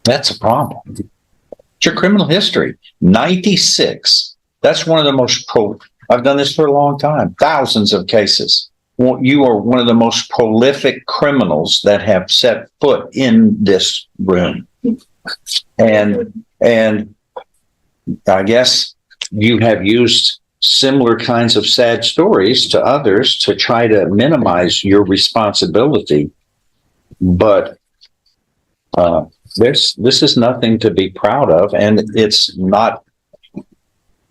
That's a problem. It's your criminal history. 96. That's one of the most I've done this for a long time. Thousands of cases. You are one of the most prolific criminals that have set foot in this room. And I guess you have used similar kinds of sad stories to others to try to minimize your responsibility. But this is nothing to be proud of, and it's not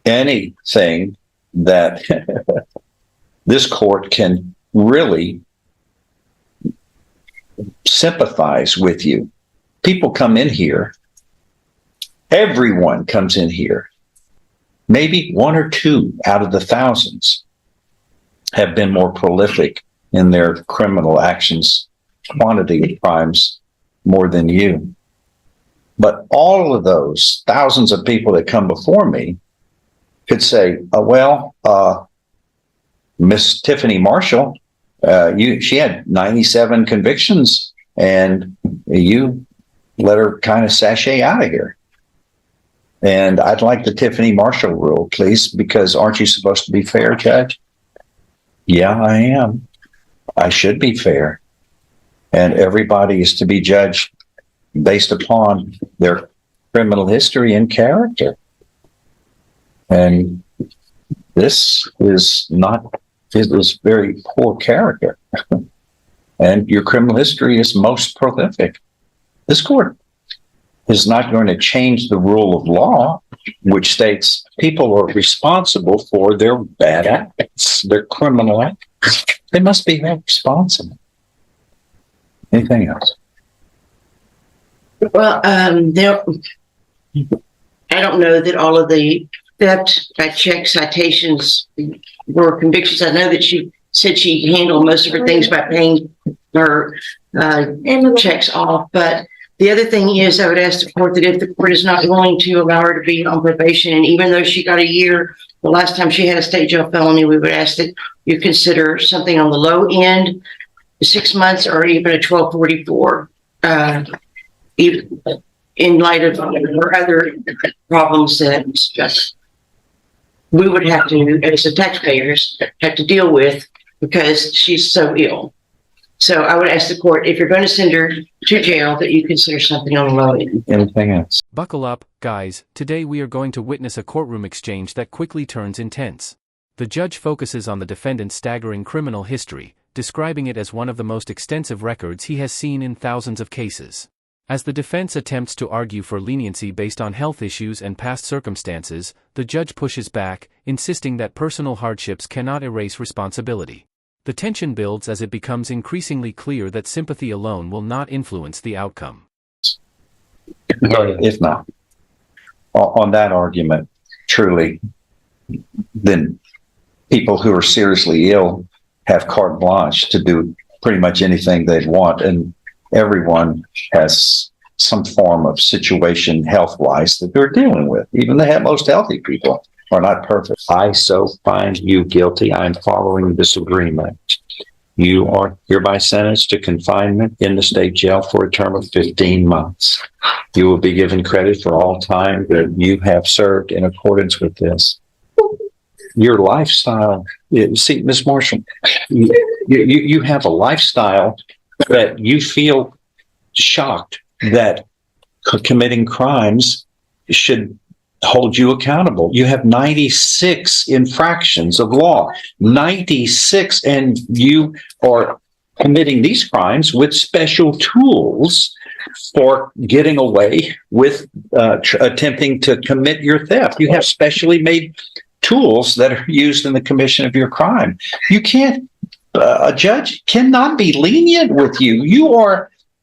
anything that this court can really sympathize with you. People come in here, everyone comes in here. Maybe one or two out of the thousands have been more prolific in their criminal actions, quantity of crimes more than you. But all of those thousands of people that come before me could say, Miss Tiffany Marshall, she had 97 convictions, and you let her kind of sashay out of here. And I'd like the Tiffany Marshall rule, please, because aren't you supposed to be fair, Judge? Yeah, I am. I should be fair. And everybody is to be judged based upon their criminal history and character. And this is very poor character. And your criminal history is most prolific. This court is not going to change the rule of law, which states people are responsible for their bad acts, their criminal acts. They must be held responsible. Anything else? Well, I don't know that all of the theft by check citations were convictions. I know that she said she handled most of her things by paying her checks off. But the other thing is, I would ask the court that if the court is not willing to allow her to be on probation, and even though she got a year the last time she had a state jail felony, we would ask that you consider something on the low end, 6 months, or even a 1244, even in light of her other problems that just we would have to, as the taxpayers, have to deal with because she's so ill. So I would ask the court, if you're going to send her to jail, that you consider something on the low end. Anything else? Buckle up, guys. Today we are going to witness a courtroom exchange that quickly turns intense. The judge focuses on the defendant's staggering criminal history, describing it as one of the most extensive records he has seen in thousands of cases. As the defense attempts to argue for leniency based on health issues and past circumstances, the judge pushes back, insisting that personal hardships cannot erase responsibility. The tension builds as it becomes increasingly clear that sympathy alone will not influence the outcome. If not, on that argument, truly, then people who are seriously ill have carte blanche to do pretty much anything they want, and everyone has some form of situation health-wise that they're dealing with. Even the most healthy people are not perfect. I so find you guilty. I'm following this agreement. You are hereby sentenced to confinement in the state jail for a term of 15 months. You will be given credit for all time that you have served in accordance with this. Your lifestyle, see, Ms. Marshall, you have a lifestyle that you feel shocked that committing crimes should hold you accountable. You have 96 infractions of law, 96, and you are committing these crimes with special tools for getting away with attempting to commit your theft. You have specially made tools that are used in the commission of your crime. You can't, a judge cannot be lenient with you.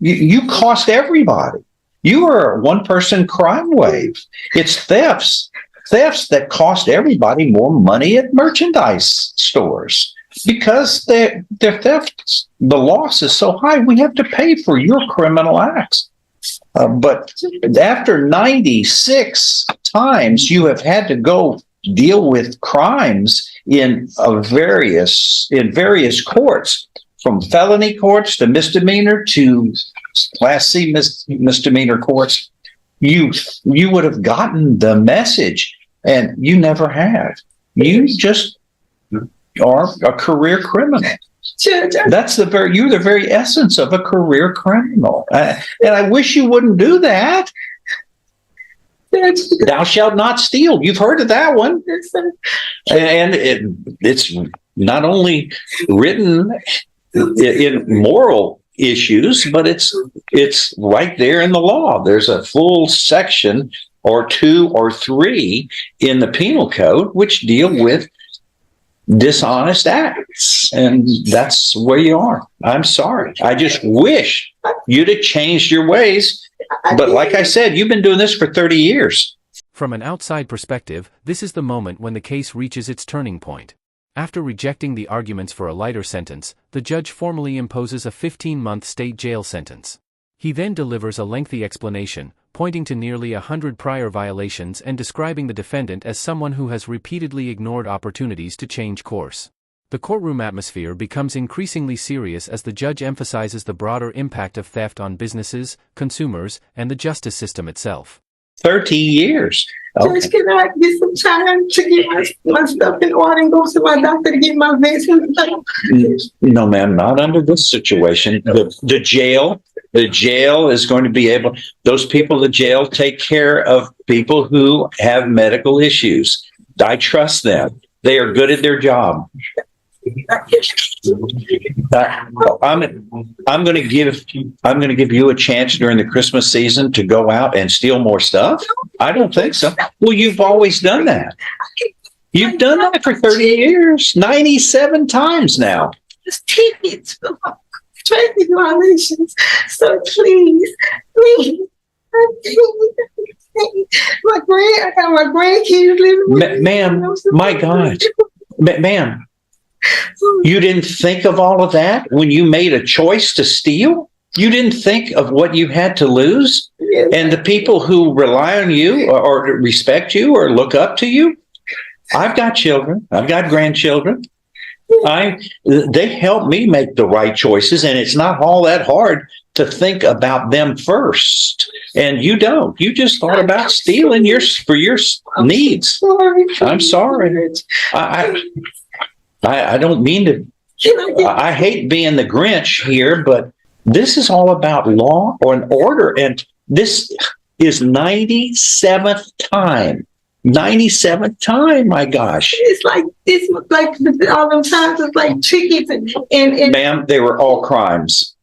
You cost everybody. You are a one-person crime wave. It's thefts that cost everybody more money at merchandise stores because their theft, the loss is so high. We have to pay for your criminal acts. But after 96 times you have had to go deal with crimes in various courts, from felony courts to misdemeanor to Class C misdemeanor courts, you would have gotten the message, and you never have. You just are a career criminal. Judge, You're the very essence of a career criminal. And I wish you wouldn't do that. Thou shalt not steal. You've heard of that one. And it's not only written in moral issues, but it's right there in the law. There's a full section or 2 or 3 in the penal code which deal with dishonest acts, and that's where you are. I'm sorry. I just wish you'd have changed your ways. But like I said, you've been doing this for 30 years. From an outside perspective, this is the moment when the case reaches its turning point. After rejecting the arguments for a lighter sentence, the judge formally imposes a 15-month state jail sentence. He then delivers a lengthy explanation, pointing to nearly 100 prior violations and describing the defendant as someone who has repeatedly ignored opportunities to change course. The courtroom atmosphere becomes increasingly serious as the judge emphasizes the broader impact of theft on businesses, consumers, and the justice system itself. 30 years. Okay. Judge, can I get some time to get my stuff in order and go to my doctor to get my vaccine? No, ma'am, not under this situation. The jail is going to be able, those people in the jail take care of people who have medical issues. I trust them. They are good at their job. I'm going to give you a chance during the Christmas season to go out and steal more stuff. I don't think so. Well, you've always done that. You've done that for 30 years, 97 times now. Just tickets for traffic violations. So please. I got my grandkids living with Ma'am, my God. Ma'am, you didn't think of all of that when you made a choice to steal? You didn't think of what you had to lose? Yes. And the people who rely on you or respect you or look up to you? I've got children. I've got grandchildren. They help me make the right choices, and it's not all that hard to think about them first. And you don't. You just thought about stealing for your needs. I'm sorry. I don't mean to. I hate being the Grinch here, but this is all about law and order, and this is 97th time. 97th time, my gosh. It's like all them times it's like tickets and Ma'am, they were all crimes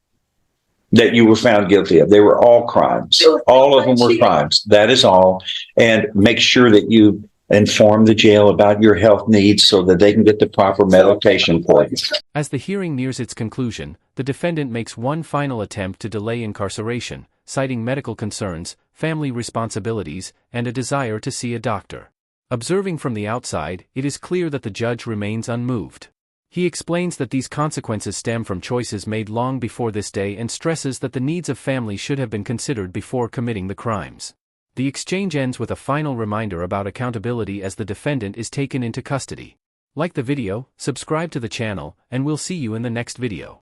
that you were found guilty of. They were all crimes. All of them were crimes. That is all. And make sure that you inform the jail about your health needs so that they can get the proper medication for you. As the hearing nears its conclusion, the defendant makes one final attempt to delay incarceration, citing medical concerns, family responsibilities, and a desire to see a doctor. Observing from the outside, it is clear that the judge remains unmoved. He explains that these consequences stem from choices made long before this day and stresses that the needs of family should have been considered before committing the crimes. The exchange ends with a final reminder about accountability as the defendant is taken into custody. Like the video, subscribe to the channel, and we'll see you in the next video.